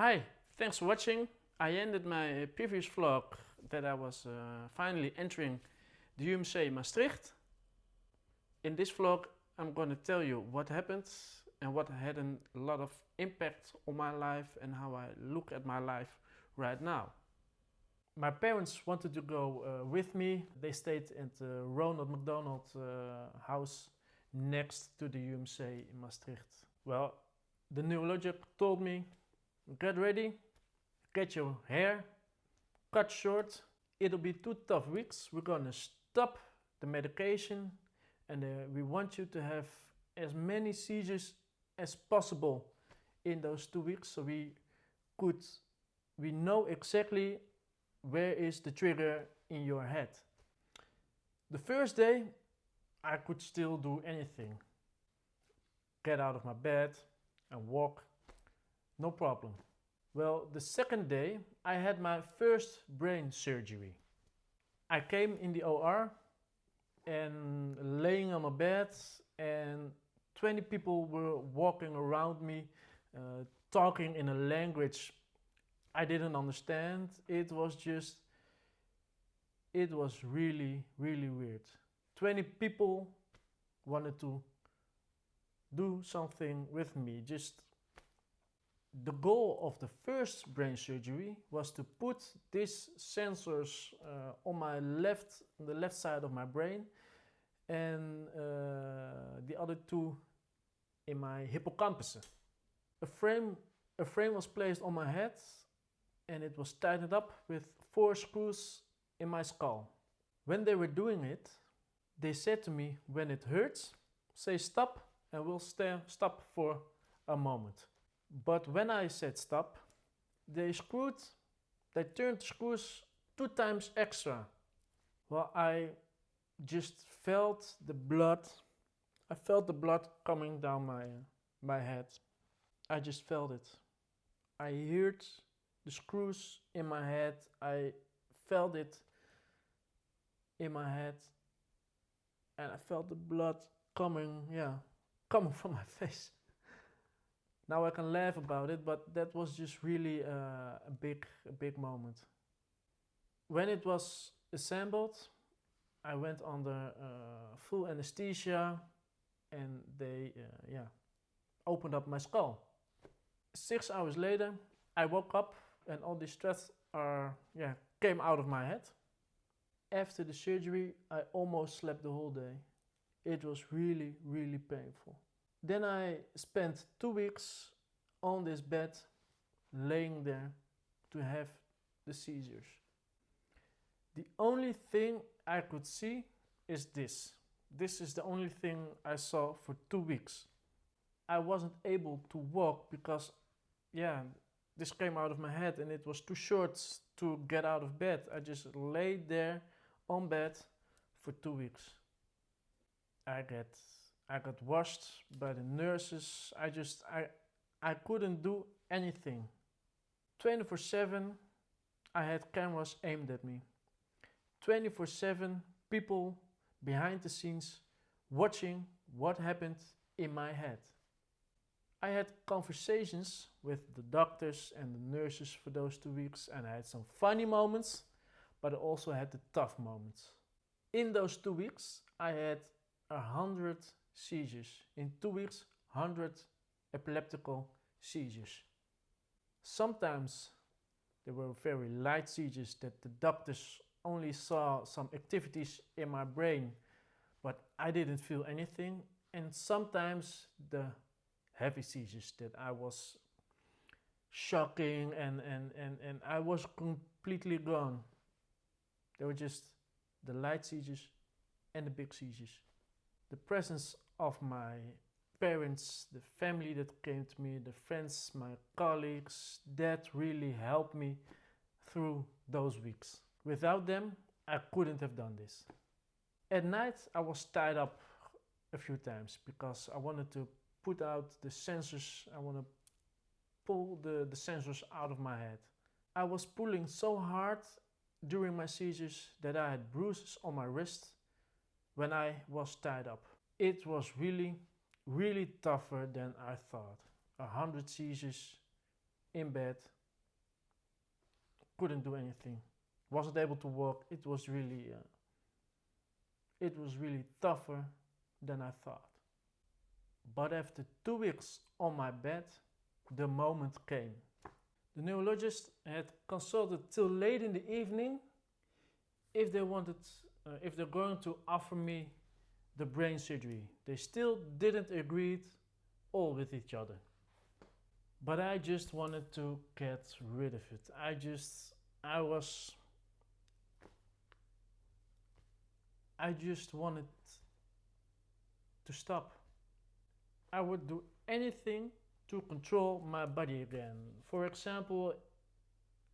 Hi, thanks for watching. I ended my previous vlog that I was finally entering the UMC Maastricht. In this vlog I'm going to tell you what happened and what had a lot of impact on my life and how I look at my life right now. My parents wanted to go with me. They stayed at the Ronald McDonald house next to the UMC in Maastricht. Well, the neurologist told me, get ready, get your hair cut short. It'll be 2 tough weeks. We're gonna stop the medication and we want you to have as many seizures as possible in those 2 weeks, so we know exactly where is the trigger in your head. The first day I could still do anything. Get out of my bed and walk, no problem. Well, the second day I had my first brain surgery. I came in the OR and laying on my bed, and 20 people were walking around me, talking in a language I didn't understand. It was really, really weird. 20 people wanted to do something with me. The goal of the first brain surgery was to put these sensors on the left side of my brain, and the other two in my hippocampus. A frame was placed on my head and it was tightened up with 4 screws in my skull. When they were doing it, they said to me, when it hurts, say stop, and we'll stop for a moment. But when I said stop, they turned the screws 2 times extra. Well, I just felt the blood. I felt the blood coming down my head. I just felt it. I heard the screws in my head. I felt it in my head. And I felt the blood coming from my face. Now I can laugh about it, but that was just really a big moment. When it was assembled, I went under full anesthesia, and they opened up my skull. 6 hours later, I woke up and all these threads came out of my head. After the surgery, I almost slept the whole day. It was really, really painful. Then I spent 2 weeks on this bed, laying there to have the seizures. The only thing I could see is this. This is the only thing I saw for 2 weeks. I wasn't able to walk because, this came out of my head and it was too short to get out of bed. I just laid there on bed for 2 weeks. I got washed by the nurses. I couldn't do anything. 24/7 I had cameras aimed at me. 24/7 people behind the scenes watching what happened in my head. I had conversations with the doctors and the nurses for those 2 weeks, and I had some funny moments, but I also had the tough moments. In those 2 weeks I had 100 seizures. In 2 weeks, 100 epileptical seizures. Sometimes they were very light seizures that the doctors only saw some activities in my brain, but I didn't feel anything. And sometimes the heavy seizures that I was shocking and I was completely gone. They were just the light seizures and the big seizures. The presence of my parents, the family that came to me, the friends, my colleagues, that really helped me through those weeks. Without them, I couldn't have done this. At night, I was tied up a few times because I wanted to put out the sensors. I want to pull the sensors out of my head. I was pulling so hard during my seizures that I had bruises on my wrist when I was tied up. It was really, really tougher than I thought. 100 seizures in bed, couldn't do anything, wasn't able to walk. It was really tougher than I thought. But after 2 weeks on my bed, the moment came. The neurologist had consulted till late in the evening if they're going to offer me the brain surgery. They still didn't agree all with each other. But I just wanted to get rid of it. I just wanted to stop. I would do anything to control my body again. For example,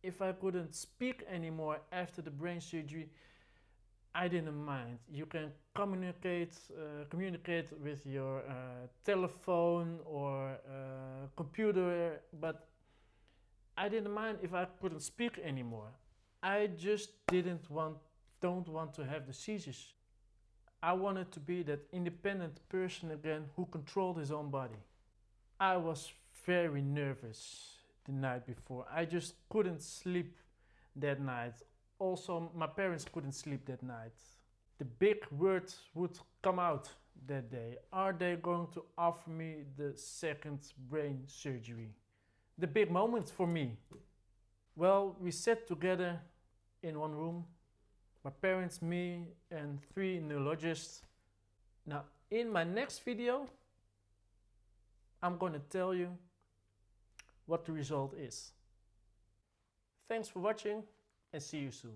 if I couldn't speak anymore after the brain surgery, I didn't mind. You can communicate with your telephone or computer, but I didn't mind if I couldn't speak anymore. I just don't want to have the seizures. I wanted to be that independent person again who controlled his own body. I was very nervous the night before. I just couldn't sleep that night. Also, my parents couldn't sleep that night. The big word would come out that day. Are they going to offer me the second brain surgery? The big moment for me. Well, we sat together in one room. My parents, me, and 3 neurologists. Now, in my next video, I'm going to tell you what the result is. Thanks for watching and see you soon.